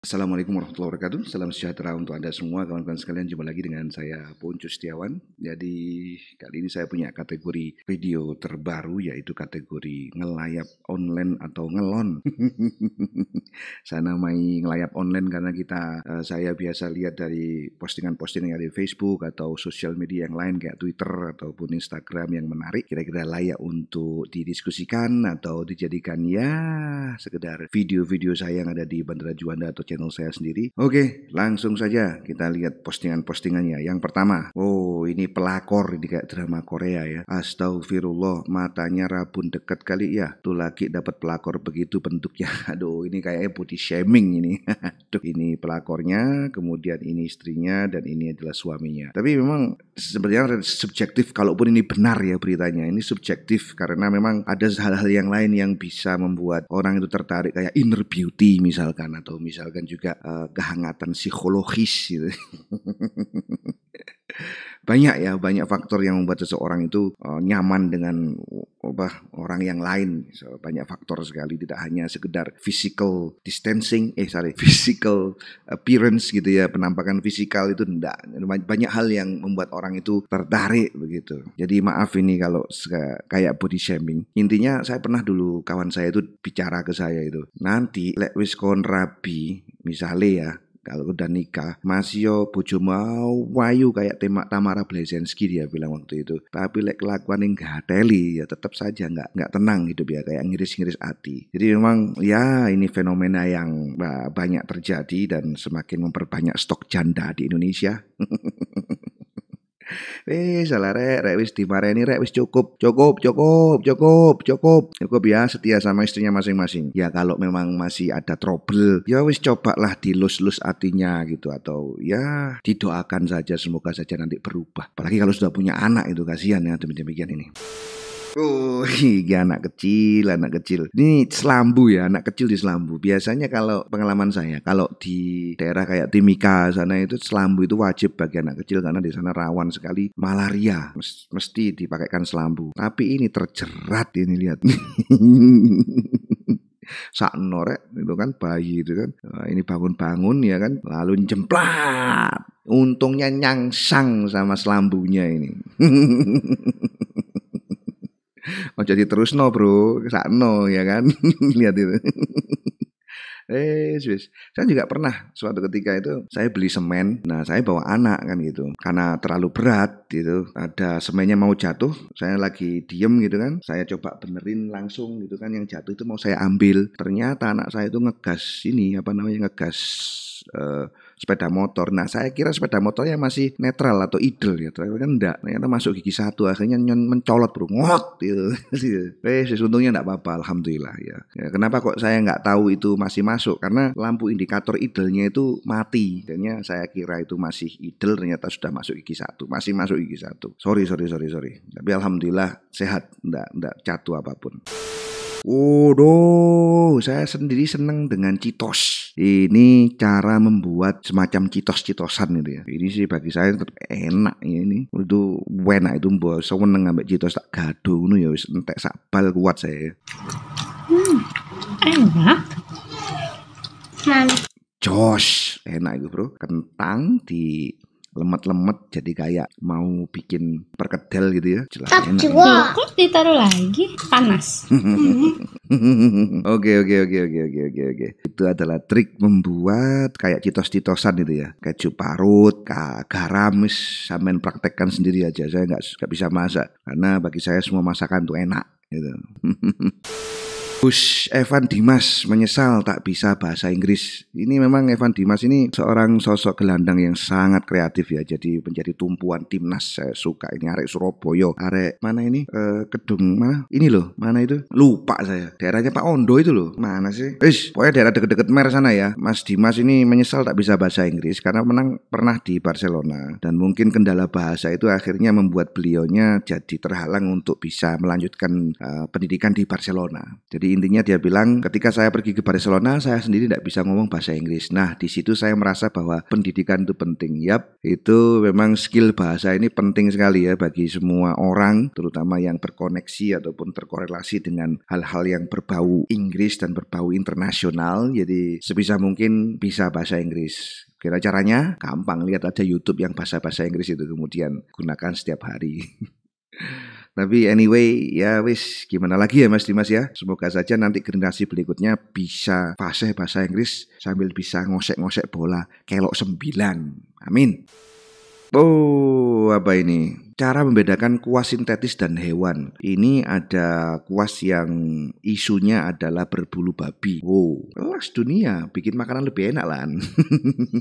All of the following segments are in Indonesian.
Assalamualaikum warahmatullahi wabarakatuh. Salam sejahtera untuk Anda semua, kawan-kawan sekalian. Jumpa lagi dengan saya Puncu Setiawan. Jadi kali ini saya punya kategori video terbaru, yaitu kategori ngelayap online atau ngelon. Saya namai ngelayap online karena saya biasa lihat dari postingan-postingan dari Facebook atau sosial media yang lain kayak Twitter ataupun Instagram yang menarik, kira-kira layak untuk didiskusikan atau dijadikan sekedar video-video saya yang ada di Bandara Juanda atau channel saya sendiri. Oke, langsung saja kita lihat postingan-postingannya. Yang pertama, ini pelakor, ini kayak drama Korea ya. Astagfirullah, matanya rabun deket kali ya. Tuh lagi dapat pelakor begitu bentuknya. Aduh, ini kayaknya body shaming ini. Aduh, ini pelakornya, kemudian ini istrinya, dan ini adalah suaminya. Tapi memang sebenarnya subjektif, kalaupun ini benar ya beritanya. Ini subjektif karena memang ada hal-hal yang lain yang bisa membuat orang itu tertarik, kayak inner beauty misalkan, atau misalkan juga kehangatan psikologis gitu. Banyak faktor yang membuat seseorang itu nyaman dengan orang yang lain. Banyak faktor sekali, tidak hanya sekedar physical appearance gitu ya, penampakan fisikal itu enggak. Banyak hal yang membuat orang itu tertarik begitu. Jadi maaf ini kalau kayak body shaming. Intinya saya pernah dulu, kawan saya itu bicara ke saya itu, nanti lek wis kon rabi misalnya ya, kalau udah nikah, masih yo bojo mau wayu kayak Tamara Blazensky, dia bilang waktu itu. Tapi lek kelakuan yang gateli ya tetap saja nggak tenang hidup ya, kayak ngiris-ngiris hati. Jadi memang ya ini fenomena yang banyak terjadi dan semakin memperbanyak stok janda di Indonesia. Salah rek wis dimareni rek, wis cukup ya, setia sama istrinya masing-masing. Ya kalau memang masih ada trouble, ya wis cobalah dilus-lus hatinya gitu, atau ya didoakan saja, semoga saja nanti berubah. Apalagi kalau sudah punya anak, itu kasihan ya demikian ini. Ini anak kecil. Ini selambu ya, anak kecil di selambu. Biasanya kalau pengalaman saya, kalau di daerah kayak Timika sana itu selambu itu wajib bagi anak kecil karena di sana rawan sekali malaria. Mesti dipakaikan selambu. Tapi ini terjerat, ini lihat. Sakno rek, itu kan bayi itu kan. Ini bangun-bangun ya kan, lalu jemplat. Untungnya nyangsang sama selambunya ini. Oh jadi terus no bro, sakno ya kan. Lihat itu. Saya juga pernah suatu ketika itu saya beli semen. Nah saya bawa anak kan gitu, karena terlalu berat gitu, ada semennya mau jatuh, saya lagi diem gitu kan, saya coba benerin langsung gitu kan, yang jatuh itu mau saya ambil, ternyata anak saya itu ngegas sepeda motor. Nah saya kira sepeda motornya masih netral atau idle ya, ternyata kan enggak, ternyata masuk gigi satu, akhirnya mencolot bro, ngot gitu. Untungnya enggak apa-apa, alhamdulillah ya. Kenapa kok saya nggak tahu itu masih masuk? Karena lampu indikator idle-nya itu mati, dan saya kira itu masih idle, ternyata sudah masuk gigi satu, masih masuk gigi satu. Sorry. Tapi alhamdulillah sehat, enggak jatuh apapun. Saya sendiri senang dengan Cheetos. Ini cara membuat semacam Cheetos-Cheetosan itu ya. Ini sih bagi saya tetap enak ya ini. Itu enak itu, mbok seneng ambek Cheetos tak gaduh ngono ya wis entek sak bal kuat saya. Enak. Jos, enak itu bro. Kentang di lemet-lemet jadi kayak mau bikin perkedel gitu ya. Jelas enak. Kok ditaruh lagi? Panas. Oke. Itu adalah trik membuat kayak Cheetos-Cheetosan itu ya. Keju parut, garam, sampean praktekkan sendiri aja. Saya nggak bisa masak karena bagi saya semua masakan tuh enak gitu. Evan Dimas menyesal tak bisa bahasa Inggris. Ini memang Evan Dimas ini seorang sosok gelandang yang sangat kreatif ya. Jadi menjadi tumpuan timnas. Saya suka ini, arek Surabaya. Arek mana ini? Kedung mana? Ini loh, mana itu? Lupa saya. Daerahnya Pak Ondo itu loh. Mana sih? Pokoknya daerah deket-deket Mer sana ya. Mas Dimas ini menyesal tak bisa bahasa Inggris karena pernah di Barcelona, dan mungkin kendala bahasa itu akhirnya membuat beliaunya jadi terhalang untuk bisa melanjutkan pendidikan di Barcelona. Jadi Jadi intinya dia bilang ketika saya pergi ke Barcelona saya sendiri tidak bisa ngomong bahasa Inggris. Nah di situ saya merasa bahwa pendidikan itu penting. Yap, itu memang skill bahasa ini penting sekali ya bagi semua orang, terutama yang berkoneksi ataupun terkorelasi dengan hal-hal yang berbau Inggris dan berbau internasional. Jadi sebisa mungkin bisa bahasa Inggris. Kira caranya gampang, lihat aja YouTube yang bahasa Inggris itu kemudian gunakan setiap hari. Tapi anyway ya wis gimana lagi ya Mas Dimas ya. Semoga saja nanti generasi berikutnya bisa fasih bahasa Inggris sambil bisa ngosek-ngosek bola kelok 9. Amin. Oh, apa ini? Cara membedakan kuas sintetis dan hewan. Ini ada kuas yang isunya adalah berbulu babi. Wow, kelas dunia, bikin makanan lebih enak lah.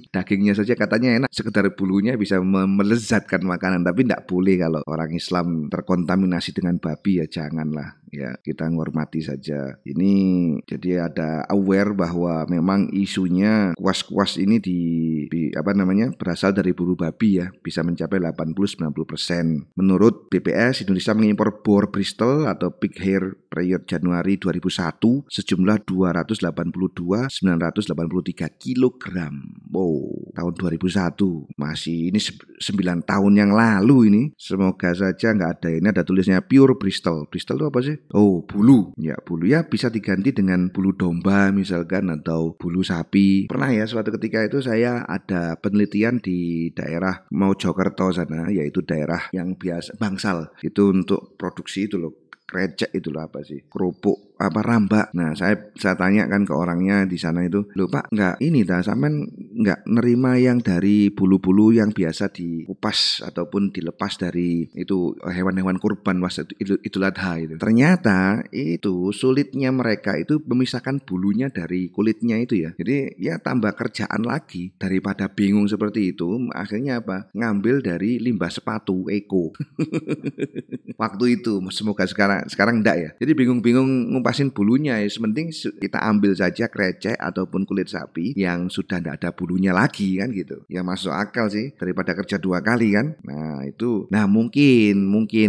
Dagingnya saja katanya enak, sekedar bulunya bisa melezatkan makanan. Tapi tidak boleh kalau orang Islam terkontaminasi dengan babi ya janganlah. Ya, kita menghormati saja. Ini jadi ada aware bahwa memang isunya kuas-kuas ini berasal dari bulu babi ya, bisa mencapai 80-90%. Menurut BPS, Indonesia mengimpor boar Bristol atau pig hair period Januari 2001 sejumlah 282.983 kilogram. Wow, tahun 2001. Masih ini 9 tahun yang lalu ini. Semoga saja nggak ada ini, ada tulisnya pure Bristol. Bristol itu apa sih? Oh, bulu. Ya, bulu ya bisa diganti dengan bulu domba misalkan atau bulu sapi. Pernah ya suatu ketika itu saya ada penelitian di daerah Mojokerto sana, yaitu daerah yang biasa Bangsal. Itu untuk produksi itu loh. Krecek itu loh apa sih? Kerupuk apa rambak. Nah, saya tanya kan ke orangnya di sana itu, "Loh Pak, enggak ini dah sampean enggak nerima yang dari bulu-bulu yang biasa dikupas ataupun dilepas dari itu hewan-hewan kurban was Idul Adha itu." Ternyata itu sulitnya mereka itu memisahkan bulunya dari kulitnya itu ya. Jadi ya tambah kerjaan lagi daripada bingung seperti itu. Akhirnya apa? Ngambil dari limbah sepatu Eko. Waktu itu semoga sekarang enggak ya. Jadi bingung-bingung ngupasin bulunya ya. Sementing kita ambil saja krecek ataupun kulit sapi yang sudah enggak ada bulunya lagi kan gitu. Ya masuk akal sih daripada kerja 2 kali kan. Nah itu. Nah mungkin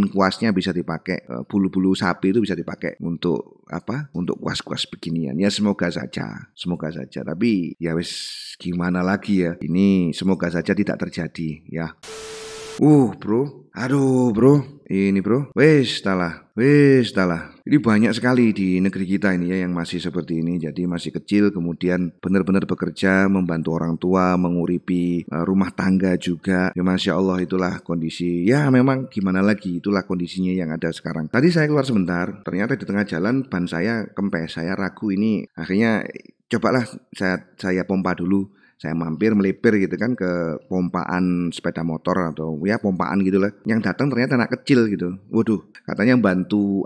kuasnya bisa dipakai, bulu-bulu sapi itu bisa dipakai untuk apa? Untuk kuas-kuas beginian. Ya semoga saja. Tapi ya wis gimana lagi ya. Ini semoga saja tidak terjadi ya. Bro. Aduh, bro. Ini bro. Wis talah. Ini banyak sekali di negeri kita ini ya yang masih seperti ini. Jadi masih kecil kemudian benar-benar bekerja, membantu orang tua, menguripi rumah tangga juga. Ya Masya Allah itulah kondisi. Ya memang gimana lagi, itulah kondisinya yang ada sekarang. Tadi saya keluar sebentar, ternyata di tengah jalan ban saya kempes. Saya ragu ini. Akhirnya cobalah saya pompa dulu. Saya mampir melipir gitu kan ke pompaan sepeda motor atau ya pompaan gitulah. Yang datang ternyata anak kecil gitu. Waduh, katanya bantu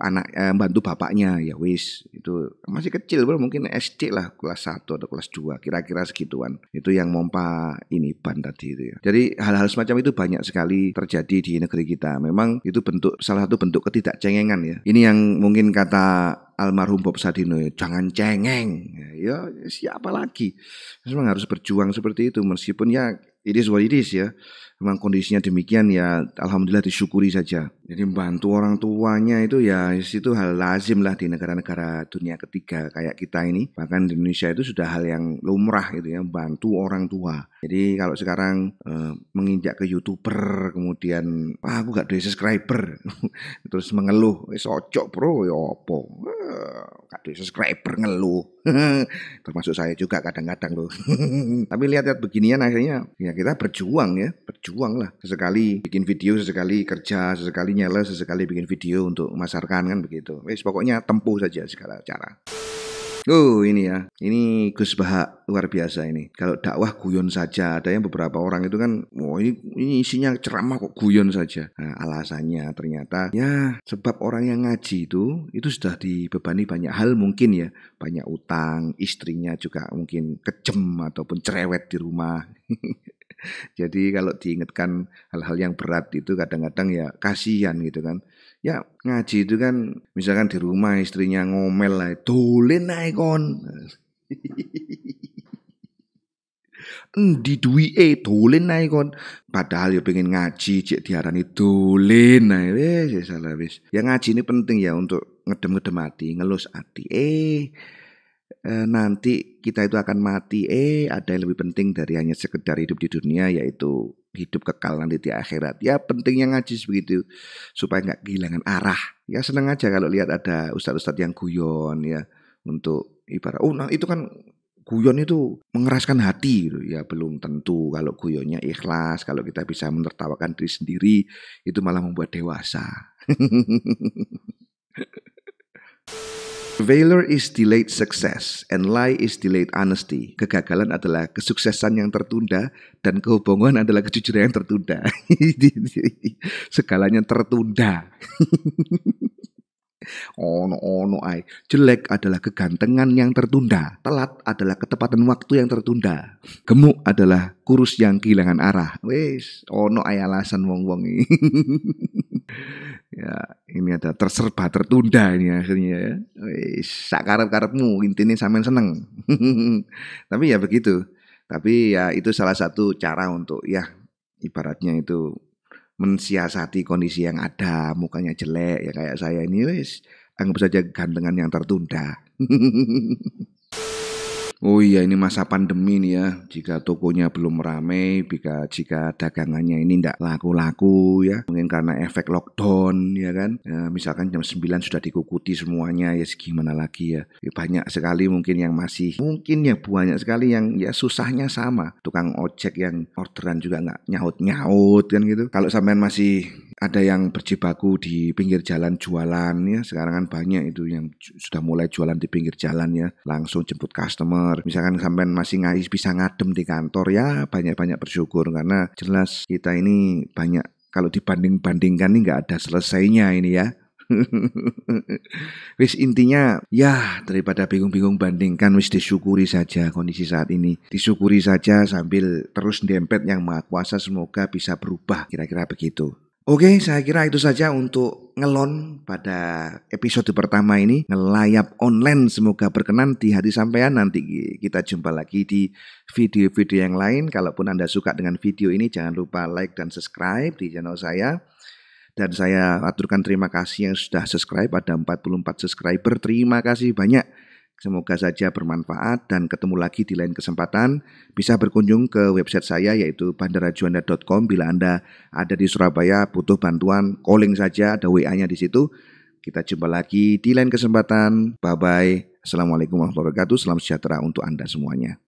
bapaknya. Ya wis, itu masih kecil bro, mungkin SD lah, kelas 1 atau kelas 2, kira-kira segituan. Itu yang pompa ini ban tadi itu ya. Jadi hal-hal semacam itu banyak sekali terjadi di negeri kita. Memang itu salah satu bentuk ketidakcengengan ya. Ini yang mungkin kata almarhum Bob Sadino, jangan cengeng. Ya siapa lagi? Memang harus berjuang seperti itu meskipun ya it is what it is ya. Memang kondisinya demikian ya, alhamdulillah disyukuri saja. Jadi membantu orang tuanya itu ya itu hal lazim lah di negara-negara dunia ketiga kayak kita ini. Bahkan di Indonesia itu sudah hal yang lumrah gitu ya, membantu orang tua. Jadi kalau sekarang menginjak ke YouTuber kemudian aku gak ada subscriber terus mengeluh, socok bro ya apa? Gak ada subscriber ngeluh. Termasuk saya juga kadang-kadang loh. Tapi lihat-lihat beginian akhirnya ya kita berjuang lah. Sesekali bikin video, sesekali kerja, sesekali nyala, sesekali bikin video untuk memasarkan kan begitu. Wes pokoknya tempuh saja segala cara. Ini ya, ini Gus Baha luar biasa ini. Kalau dakwah guyon saja, ada yang beberapa orang itu kan, ini isinya ceramah kok guyon saja. Nah, alasannya ternyata ya sebab orang yang ngaji itu sudah dibebani banyak hal mungkin ya, banyak utang, istrinya juga mungkin kejem ataupun cerewet di rumah. Jadi kalau diingatkan hal-hal yang berat itu kadang-kadang ya kasihan gitu kan. Ya ngaji itu kan misalkan di rumah istrinya ngomel lah, dolen ae kon. Endi duwike dolen ae kon. Padahal ya pengen ngaji cek diarani dolen ae. Wis salah wis. Ya ngaji ini penting ya untuk ngedem-ngedem hati, ngelus hati. Nanti kita itu akan mati. Ada yang lebih penting dari hanya sekedar hidup di dunia, yaitu hidup kekal nanti di akhirat. Ya pentingnya ngaji begitu supaya nggak kehilangan arah. Ya seneng aja kalau lihat ada ustadz-ustadz yang guyon ya untuk ibarat. Nah itu kan guyon itu mengeraskan hati gitu. Ya belum tentu kalau guyonnya ikhlas, kalau kita bisa menertawakan diri sendiri itu malah membuat dewasa. Failure is delayed success and lie is delayed honesty. Kegagalan adalah kesuksesan yang tertunda dan kebohongan adalah kejujuran yang tertunda. Segalanya tertunda. Ono ai. Jelek adalah kegantengan yang tertunda. Telat adalah ketepatan waktu yang tertunda. Gemuk adalah kurus yang kehilangan arah. Wes, ono ai alasan wong-wong ini. Ya, ini ada terserba tertunda ini akhirnya ya. Wes, sakarep-karepmu, intinya sampean seneng. Tapi ya begitu. Tapi ya itu salah satu cara untuk ya ibaratnya itu mensiasati kondisi yang ada, mukanya jelek ya kayak saya ini wis anggap saja gantengan yang tertunda. Oh iya, ini masa pandemi nih ya. Jika tokonya belum ramai, jika dagangannya ini tidak laku-laku ya, mungkin karena efek lockdown ya kan. Ya, misalkan jam 9 sudah dikukuti semuanya, ya gimana lagi ya. Banyak sekali mungkin yang banyak sekali yang ya susahnya sama. Tukang ojek yang orderan juga nggak nyaut-nyaut kan gitu. Kalau sampean masih ada yang berjibaku di pinggir jalan jualan ya, sekarang kan banyak itu yang sudah mulai jualan di pinggir jalan ya, langsung jemput customer. Misalkan sampean masih bisa ngadem di kantor ya, banyak-banyak bersyukur karena jelas kita ini banyak kalau dibanding-bandingkan ini nggak ada selesainya ini ya. Wis intinya ya daripada bingung-bingung bandingkan, wis disyukuri saja kondisi saat ini, disyukuri saja sambil terus dempet yang Maha Kuasa, semoga bisa berubah, kira-kira begitu. Oke, saya kira itu saja untuk ngelon pada episode pertama ini, ngelayap online. Semoga berkenan di hati sampean. Nanti kita jumpa lagi di video-video yang lain. Kalaupun Anda suka dengan video ini, jangan lupa like dan subscribe di channel saya. Dan saya aturkan terima kasih yang sudah subscribe, ada 44 subscriber. Terima kasih banyak. Semoga saja bermanfaat dan ketemu lagi di lain kesempatan. Bisa berkunjung ke website saya yaitu bandarajuanda.com. Bila Anda ada di Surabaya butuh bantuan, calling saja, ada WA-nya di situ. Kita jumpa lagi di lain kesempatan. Bye-bye. Assalamualaikum warahmatullahi wabarakatuh. Salam sejahtera untuk Anda semuanya.